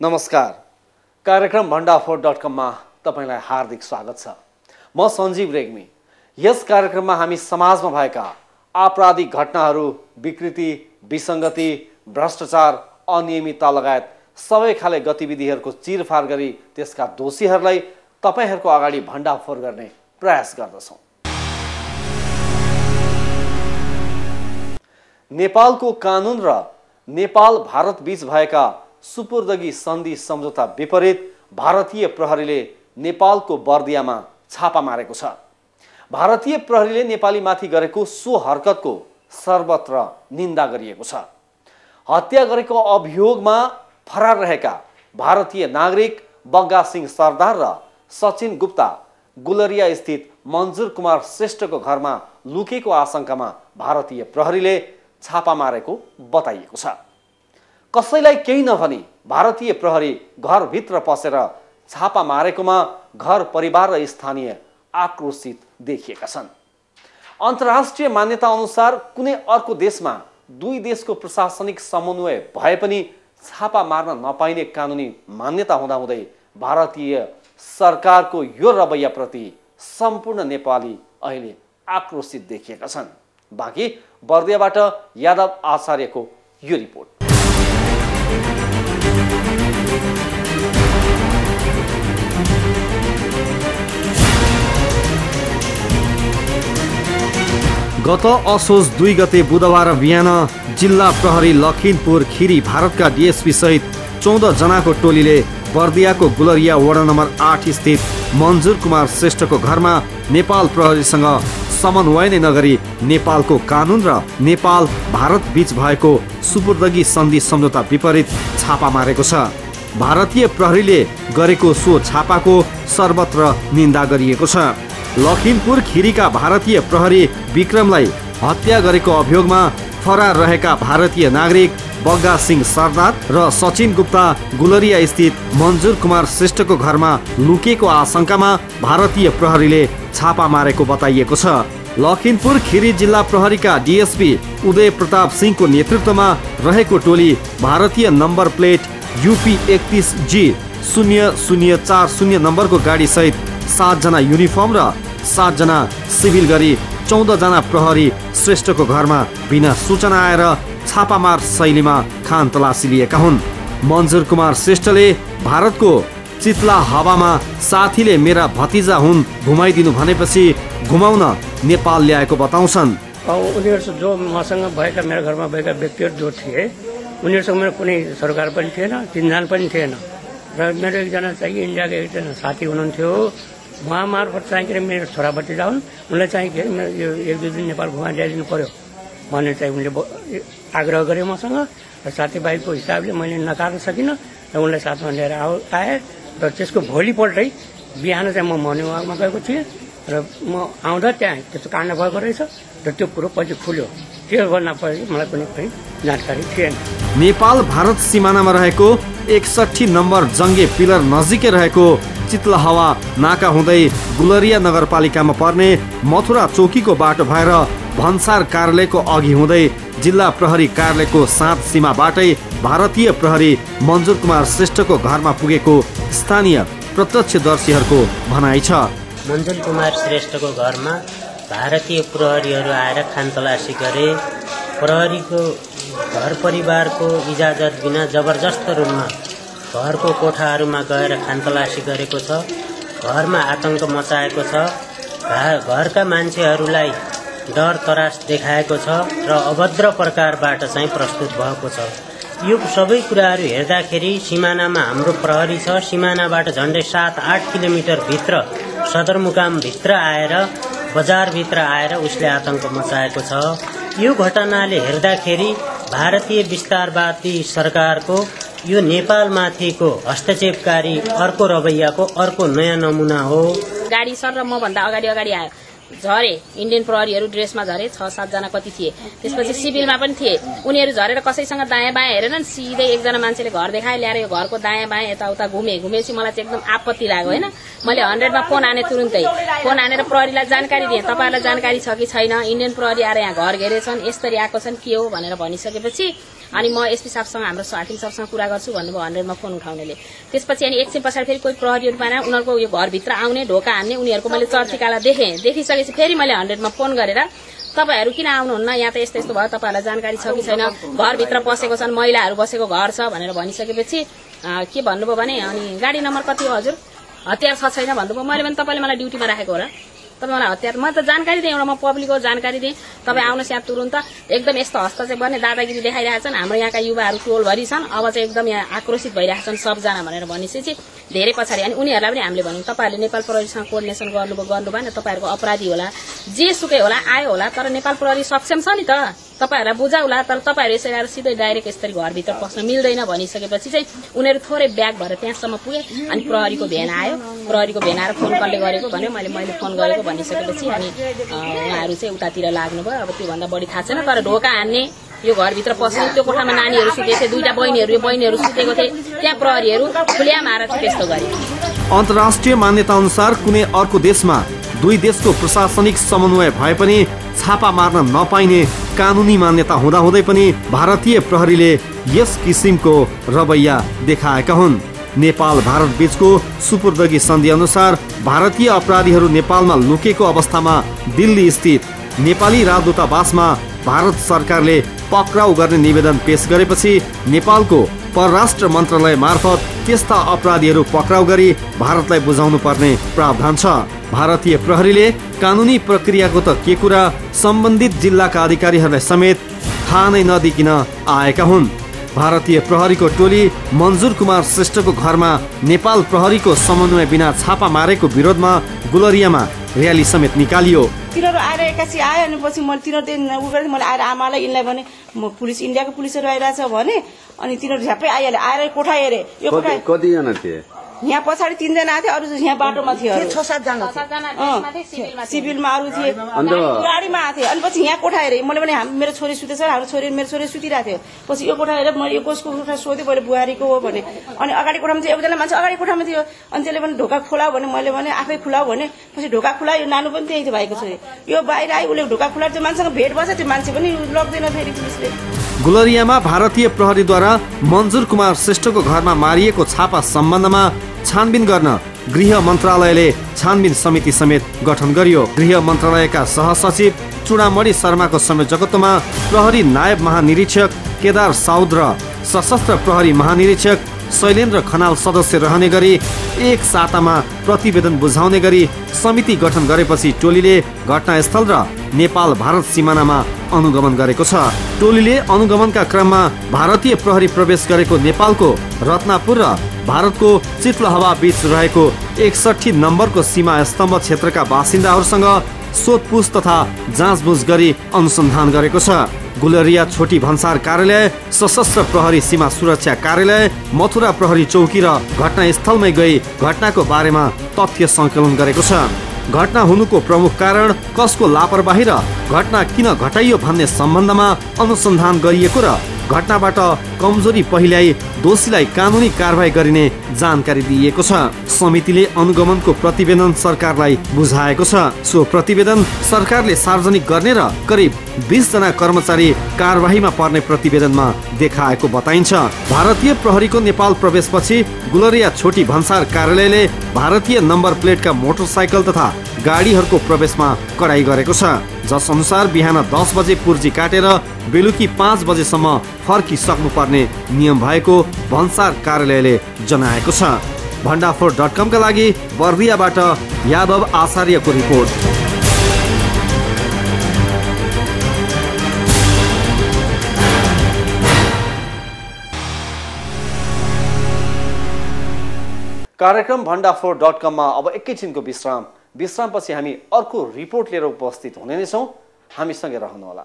नमस्कार। कार्यक्रम भण्डाफोर.com मा तपाईलाई हार्दिक स्वागत छ। म सञ्जीव रेग्मी। यस कार्यक्रममा हामी समाजमा भएका आपराधिक घटनाहरू, विकृति, विसङ्गति, भ्रष्टाचार, अनियमितता लगायत सबै खाले गतिविधिहरूको चिरफार गरी त्यसका दोषीहरूलाई तपाईहरूको अगाडि भण्डाफोर गर्ने प्रयास गर्दछौँ। नेपालको कानुन र नेपाल भारत बीच भएका सुपुर्दगी सन्धि सम्झौता विपरीत भारतीय प्रहरीले नेपालको बर्दियामा छापा मारेको छ। भारतीय प्रहरीले नेपालीमाथि गरेको सो हरकतको सर्वत्र निन्दा गरिएको छ। हत्या गरेको अभियोगमा फरार रहेका भारतीय नागरिक बग्गा सिंह सरदार र सचिन गुप्ता गुलरिया स्थित मन्जुर कुमार श्रेष्ठको घरमा लुकेको आशंकामा भारतीय प्रहरीले छापा मारेको बताइएको छ। कसैलाई केही नभनी भारतीय प्रहरी घरभित्र पसेर छापा मारेकोमा घर परिवार र स्थानीय आक्रोशित देखिएका छन्। अन्तर्राष्ट्रिय मान्यता अनुसार कुनै अर्को देशमा दुई देशको प्रशासनिक समन्वय भए पनि छापा मार्न नपाइने कानुनी मान्यता हुँदाहुँदै भारतीय सरकारको यो रवैयाप्रति सम्पूर्ण नेपाली अहिले आक्रोशित देखिएका छन्। बाँकी बर्दियाबाट यादव आचार्यको यो रिपोर्ट। गत असोज 2 गते बुधबार बिहान जिल्ला प्रहरी लखिमपुर खिरी भारतका डीएसपी सहित 14 जनाको टोलीले बर्दियाको गुलरिया वडा नम्बर 8 स्थित मन्जुर कुमार श्रेष्ठको घरमा नेपाल प्रहरीसँग समन्वय नै नगरी नेपालको कानुन र नेपाल भारत बीच भएको सुपुर्दगी सन्धि सम्झौता विपरीत छापा मारेको छ। भारतीय प्रहरीले गरेको सो छापाको सर्वत्र निन्दा गरिएको छ। लखिमपुर खिरीका भारतीय प्रहरी विक्रमलाई हत्या गरेको अभियोगमा फरार रहेका भारतीय नागरिक बग्गा सिंह सरदार र सचिन गुप्ता गुलरिया स्थित मन्जुर कुमार श्रेष्ठको घरमा लुकेको आशंकामा भारतीय प्रहरीले छापा मारेको बताइएको छ। लखिमपुर खिरी जिल्ला प्रहरीका डीएसपी उदय प्रताप सिंहको नेतृत्वमा रहेको टोली भारतीय नम्बर प्लेट UP 31G 0040 नम्बरको गाडी सहित 7 जना युनिफर्म र 7 जना सिभिल गरी 14 जना प्रहरी श्रेष्ठको घरमा बिना सूचना आएर छापामार शैलीमा खान तलासी लिएका हुन्। मन्जुर कुमार श्रेष्ठले भारतको चितला हावामा साथीले मेरा भतिजा हुन् घुमाइदिनु भनेपछि घुमाउन नेपाल ल्याएको बताउँछन्। उनीहरू जो मसँग भएका मेरो घरमा भएका व्यक्तिहरू जो थिए उनीहरूसँग मेरो कुनै सरकार पनि थिएन, चिन्जान पनि थिएन र मेरो एकजना चाहिँ इन्डियाको एकजना साथी हुनुहुन्थ्यो। उहाँ मार्फत चाहिँ मेरो छोरा भतिजा हुन्, उनलाई चाहिँ यो 1-2 दिन नेपाल घुमा ल्याइदिनु पर्यो भनेर चाहिँ उनले आग्रह गरे मसँग र साथीभाइको हिसाबले मैले नकार्न सकिनँ र उनलाई साथमा लिएर आएँ र त्यसको भोलिपल्टै बिहान चाहिँ म मर्निङमा गएको थिएँ र म आउँदा त्यहाँ त्यस्तो काण्ड भएको रहेछ र त्यो कुरो पछि खुल्यो। त्यो गर्न पछि मलाई कुनै जानकारी थिएन। नेपाल भारत सिमानामा रहेको 61 नम्बर जङ्गे पिलर नजिकै रहेको चितलहवा नाका हुँदै गुलरिया नगरपालिकामा पर्ने मथुरा चौकीको बाटो भएर भन्सार कार्यालयको अघि हुँदै जिल्ला प्रहरी कार्यालयको सात सीमाबाटै भारतीय प्रहरी मन्जुर कुमार श्रेष्ठको घरमा पुगेको स्थानीय प्रत्यक्षदर्शीहरूको भनाइ छ। मन्जुर कुमार श्रेष्ठको घरमा भारतीय प्रहरीहरू आएर खानतलासी गरे। प्रहरीको घर परिवारको इजाजत बिना जबरजस्त रूपमा घरको कोठाहरूमा गएर खानतलासी गरेको छ। घरमा आतंक मचाएको छ। घरका मान्छेहरूलाई डर तरास देखाएको छ र अभद्र प्रकारबाट चाहिँ प्रस्तुत भएको छ। यो सबै कुराहरू हेर्दाखेरि सिमानामा हाम्रो प्रहरी छ। सिमानाबाट झन्डै 7-8 किलोमिटर भित्र सदरमुकाम भित्र आएर बजारभित्र आएर उसले आतंक मचाएको छ। यो घटनाले हेर्दाखेरि भारतीय विस्तारवादी सरकारको यो नेपालमाथिको हस्तक्षेपकारी अर्को रवैयाको अर्को नयाँ नमुना हो। गाडी सर र म भन्दा अगाडि आयो झरे इन्डियन प्रहरीहरू ड्रेसमा झरे 6-7 जना कति थिए त्यसपछि सिभिलमा पनि थिए उनीहरू झरेर कसैसँग दायाँ बायाँ हेरेनन् सिधै एकजना मान्छेले घर देखाए ल्याएर यो घरको दायाँ बायाँ यताउता घुमेपछि मलाई चाहिँ एकदम आपत्ति लाग्यो हैन मैले 100 मा फोन आने तुरुन्तै फोन आनेर प्रहरीलाई जानकारी दिएँ तपाईहरुलाई जानकारी छ कि छैन इन्डियन प्रहरी आएर यहाँ घर घेरेछन् यसरी आएको छन् के हो भनेर भनिसकेपछि अनि म एसपी साहबसँग हाम्रो हाकिम साहबसँग कुरा गर्छु भन्नुभयो 100 मा फोन उठाउनेले त्यसपछि अनि एकछिन पछाडि फेरि कोही प्रहरीहरु पाएन उनीहरुको यो घर भित्र आउने ढोका हान्ने उनीहरुको मैले चर्चिकाला देखिसकेपछि फेरि मैले 100 मा फोन गरेर तपाईहरु किन आउनुहुन्न यहाँ त यस्तो यस्तो भयो तपाईहरुलाई जानकारी छ कि छैन घर भित्र पसेको छन् महिलाहरु बसेको घर छ भनेर भनिसकेपछि के भन्नुभयो भने अनि गाडी नम्बर कति हो हजुर हतियार छ छैन भन्नुभयो मैले पनि तपाईले मलाई ड्युटीमा राखेको हो र तपाईँ मलाई हतियार म त जानकारी दिएँ एउटा म पब्लिकको जानकारी दिएँ तपाईँ आउनुहोस् यहाँ तुरुन्त एकदम यस्तो हस्तक्षेप गर्ने दादागिरी देखाइरहेछन् हाम्रो यहाँका युवाहरू टोलभरि छन् अब चाहिँ एकदम यहाँ आक्रोशित भइरहेछन् सबजना भनेर भनिसकेपछि धेरै पछाडि अनि उनीहरूलाई पनि हामीले भन्यौँ तपाईँहरूले नेपाल प्रहरीसँग कोर्डिनेसन गर्नुभयो गर्नु भएन तपाईँहरूको अपराधी होला जे सुकै होला आयो होला तर नेपाल प्रहरी सक्षम छ नि त तपाईहरुलाई बुझाउला तर तपाईहरु यसरी आएर सिधै डाइरेक्ट यसरी घर भित्र पस्न मिल्दैन भनिसकेपछि चाहिँ उनीहरु थोरै ब्याग भएर त्यहाँसम्म पुगे अनि प्रहरीको भेन आयो प्रहरीको भेन आएर फोन कसले गरेको भन्यो मैले फोन गरेको भनिसकेपछि अनि उहाँहरु चाहिँ उतातिर लाग्नु भयो अब त्यो भन्दा बढी थाहा छैन तर ढोका हान्ने यो घर भित्र पस्ने त्यो कोठामा नानीहरु सुतेको थिए दुईटा बहिनीहरु सुतेको थिए त्यहाँ प्रहरीहरु खुल्याम आएर चाहिँ त्यस्तो गरे अन्तर्राष्ट्रिय मान्यता अनुसार कुनै अर्को देशमा दुई देशको प्रशासनिक समन्वय भए पनि छापा मार्न नपाइने कानुनी मान्यता हुँदाहुँदै पनि भारतीय प्रहरीले यस किसिमको रवैया देखाएका हुन् नेपाल भारत बीचको सुपुर्दगी सन्धि अनुसार भारतीय अपराधीहरू नेपालमा लुकेको अवस्थामा दिल्ली स्थित नेपाली राजदूतावासमा भारत सरकारले पक्राउ गर्ने निवेदन पेश गरेपछि नेपालको परराष्ट्र मन्त्रालय मार्फत त्यस्ता अपराधीहरू पक्राउ गरी भारतलाई बुझाउनु पर्ने प्रावधान छ भारतीय प्रहरीले कानुनी प्रक्रियाको त के कुरा सम्बन्धित जिल्लाका अधिकारीहरूलाई समेत थाहा नै नदिकिन आएका हुन् भारतीय प्रहरीको टोली मन्जुर कुमार श्रेष्ठको घरमा नेपाल प्रहरीको समन्वय बिना छापा मारेको विरोधमा गुलरियामा र्याली समेत निकालियो तिनीहरू आएर एक्कासी आयो अनि पछि मैले तिनीहरू मैले आएर आमालाई यिनलाई भने म पुलिस इन्डियाको पुलिसहरू आइरहेछ भने अनि तिनीहरू झ्याप्पै आइहाले आएर कोठा हेरे यो कोठा कतिजना थिए यहाँ पछाडि 3 जना आथे अरु यहाँ बाटोमा थियो 6-7 जना सिभिलमा अरु थिए गाडीमा आथे अनि पछि यहाँ कोठा हेरे मैले भने मेरो छोरी सुतेछ मेरो छोरी सुतिरहेको थियो पछि यो कोठा हेरे मैले यो कसको कोठा सोधे मैले बुहारीको हो भने अनि अगाडि कोठामा चाहिँ एकजना मान्छे अगाडि कोठामा थियो अनि त्यसले भने ढोका खुलाऊ भने मैले भने आफै खुलाऊ भने पछि ढोका खुलायो नानु पनि त्यही थियो भाइको छोरी यो बाहिर आइ उले ढोका खुलाएर त्यो मान्छेसँग भेट बस्यो त्यो मान्छे पनि लग्दैन फेरि पुलिसले गुलरियामा भारतीय प्रहरीद्वारा मन्जुर कुमार श्रेष्ठको घरमा मारिएको छापा सम्बन्धमा छानबिन गर्न गृह मन्त्रालयले छानबिन समिति समेत गठन गरियो गृह मन्त्रालयका सहसचिव चुडामणि शर्माको संयोजकत्वमा प्रहरी नायब महानिरीक्षक केदार साउद र सशस्त्र प्रहरी महानिरीक्षक शैलेन्द्र खनाल सदस्य रहने गरी एक सातामा प्रतिवेदन बुझाउने गरी समिति गठन गरेपछि टोलीले घटनास्थल र नेपाल भारत सिमानामा अनुगमन गरेको छ टोलीले अनुगमनका क्रममा भारतीय प्रहरी प्रवेश गरेको नेपालको रत्नापुर र भारतको चितलहवा बीच रहेको 61 नम्बरको सीमा स्तम्भ क्षेत्रका बासिन्दाहरूसँग सोधपुछ तथा जाँचबुझ गरी अनुसन्धान गरेको छ गुलरिया छोटी भन्सार कार्यालय सशस्त्र प्रहरी सीमा सुरक्षा कार्यालय मथुरा प्रहरी चौकी र घटनास्थलमै गई घटनाको बारेमा तथ्य संकलन गरेको छ घटना हुनुको प्रमुख कारण कसको लापरवाही र घटना किन घटाइयो भन्ने सम्बन्धमा अनुसन्धान गरिएको र घटनाबाट कमजोरी पहिल्याई दोषीलाई कानुनी कारबाही गरिने जानकारी दिइएको छ समितिले अनुगमनको प्रतिवेदन सरकारलाई बुझाएको छ सो प्रतिवेदन सरकारले सार्वजनिक गर्ने र करिब 20 जना कर्मचारी कारबाहीमा पर्ने प्रतिवेदनमा देखाएको बताइन्छ भारतीय प्रहरीको नेपाल प्रवेशपछि गुलरिया छोटी भन्सार कार्यालयले भारतीय नम्बर प्लेटका मोटरसाइकल तथा गाडीहरूको प्रवेशमा कडाई गरेको छ जस अनुसार बिहान 10 बजे पुर्जी काटेर बेलुकी 5 बजेसम्म फर्किसक्नुपर्ने नियम भएको भन्सार कार्यालयले जनाएको छ भण्डाफोर.com का लागि बर्दियाबाट यादव आचार्यको रिपोर्ट कार्यक्रम भण्डाफोर.com मा अब एकैछिनको विश्रामपछि हामी अर्को रिपोर्ट लिएर उपस्थित हुने नै छौं हामीसँगै रहनुहोला